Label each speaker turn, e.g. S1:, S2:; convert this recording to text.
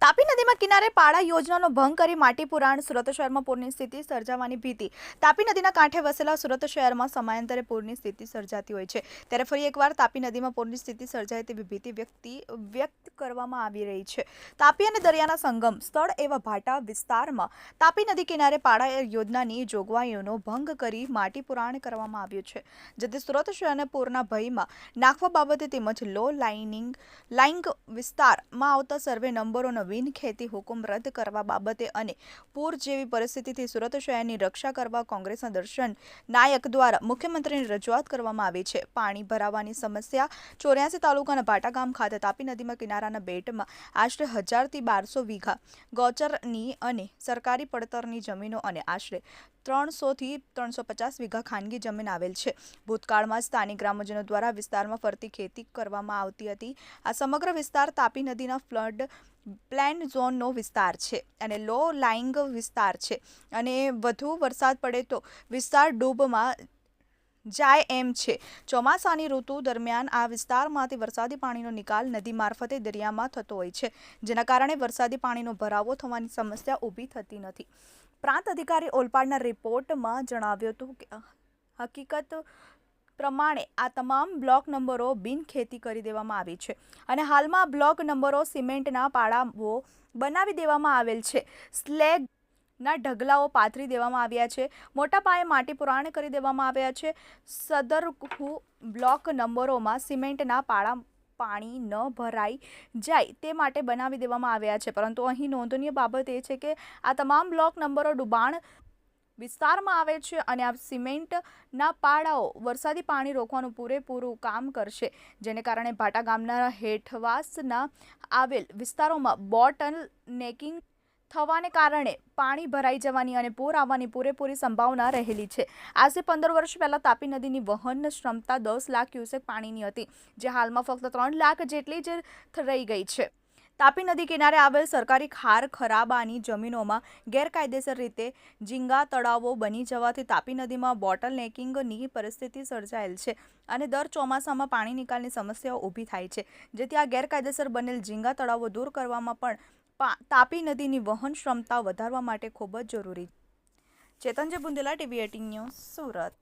S1: તાપી નદીમાં કિનારે પાડા યોજનાનો ભંગ કરી માટી પુરાણ. સુરત શહેરમાં પૂરની સ્થિતિ સર્જાવાની ભીતિ. તાપી નદીના કાંઠે વસેલા સુરત શહેરમાં સમયાંતરે પૂરની સ્થિતિ સર્જાતી હોય છે, ત્યારે ફરી એકવાર તાપી નદીમાં પૂરની સ્થિતિ સર્જાય તેવી ભીતિ વ્યક્ત કરવામાં આવી રહી છે. તાપી અને દરિયાના સંગમ સ્થળ એવા ભાટા વિસ્તારમાં તાપી નદી કિનારે પાડા યોજનાની જોગવાઈઓનો ભંગ કરી માટી પુરાણ કરવામાં આવ્યું છે, જેથી સુરત શહેરને પૂરના ભયમાં નાખવા બાબતે તેમજ લો લાઇંગ વિસ્તારમાં આવતા સર્વે નંબરોનો ખેતી હુકમ રદ કરવા બાબતે અને પૂર જેવી પરિસ્થિતિથી સુરત શહેરની રક્ષા કરવા કોંગ્રેસના દર્શન નાયક દ્વારા મુખ્યમંત્રીને રજૂઆત કરવામાં આવી છે. પાણી ભરાવાની સમસ્યા. 84 તાલુકાના ભાટા ગામ ખાતે તાપી નદીમાં કિનારાના બેટમાં આશરે 1000 થી 1200 વીઘા ગૌચરની અને સરકારી પડતરની જમીનો અને આશરે 300 થી 350 વીઘા ખાનગી જમીન આવેલ છે. ભૂતકાળમાં સ્થાનિક ગ્રામજનો દ્વારા વિસ્તારમાં ફરતી ખેતી કરવામાં આવતી હતી. આ સમગ્ર વિસ્તાર તાપી નદીના ફ્લડ પ્લેન ઝોનનો વિસ્તાર છે અને લો લાઇંગ વિસ્તાર છે અને વધુ વરસાદ પડે તો વિસ્તાર ડૂબમાં જાય એમ છે. ચોમાસાની ઋતુ દરમિયાન આ વિસ્તારમાંથી વરસાદી પાણીનો નિકાલ નદી મારફતે દરિયામાં થતો હોય છે, જેના કારણે વરસાદી પાણીનો ભરાવો થવાની સમસ્યા ઊભી થતી નથી. પ્રાંત અધિકારી ઓલપાડના રિપોર્ટમાં જણાવ્યું હતું કે હકીકત પ્રમાણે આ તમામ બ્લોક નંબરો બિનખેતી કરી દેવામાં આવી છે અને હાલમાં બ્લોક નંબરો સિમેન્ટના પાડાઓ બનાવી દેવામાં આવેલ છે. સ્લેગના ઢગલાઓ પાથરી દેવામાં આવ્યા છે. મોટા પાયે માટી પુરાણ કરી દેવામાં આવ્યા છે. સદર બ્લોક નંબરોમાં સિમેન્ટના પાડા પાણી ન ભરાઈ જાય તે માટે બનાવી દેવામાં આવ્યા છે, પરંતુ અહીં નોંધનીય બાબત એ છે કે આ તમામ બ્લોક નંબરો ડુબાણ વિસ્તારમાં આવે છે અને આ સિમેન્ટના પાડાઓ વરસાદી પાણી રોકવાનું પૂરેપૂરું કામ કરશે, જેને કારણે ભાટા ગામના હેઠવાસના આવેલ વિસ્તારોમાં બોટલ નેકિંગ થવાને કારણે પાણી ભરાઈ જવાની અને પૂર આવવાની પૂરેપૂરી સંભાવના રહેલી છે. આજે 15 વર્ષ પહેલા તાપી નદીની વહન ક્ષમતા 10 લાખ ક્યુસેક પાણીની હતી, જે હાલમાં ફક્ત 3 લાખ જેટલી જ રહી ગઈ છે. તાપી નદી કિનારે આવેલ સરકારી ખાર ખરાબાની જમીનોમાં ગેરકાયદેસર રીતે ઝીંગા તળાવો બની જવાથી તાપી નદીમાં બોટલ નેકિંગની પરિસ્થિતિ સર્જાયેલ છે અને દર ચોમાસામાં પાણી નિકાલની સમસ્યાઓ ઊભી થાય છે, જેથી આ ગેરકાયદેસર બનેલ ઝીંગા તળાવો દૂર કરવામાં પણ તાપી નદીની વહન ક્ષમતા વધારવા માટે ખૂબ જ જરૂરી. ચેતનજી બુંદેલા, TV 18 ન્યૂઝ, સુરત.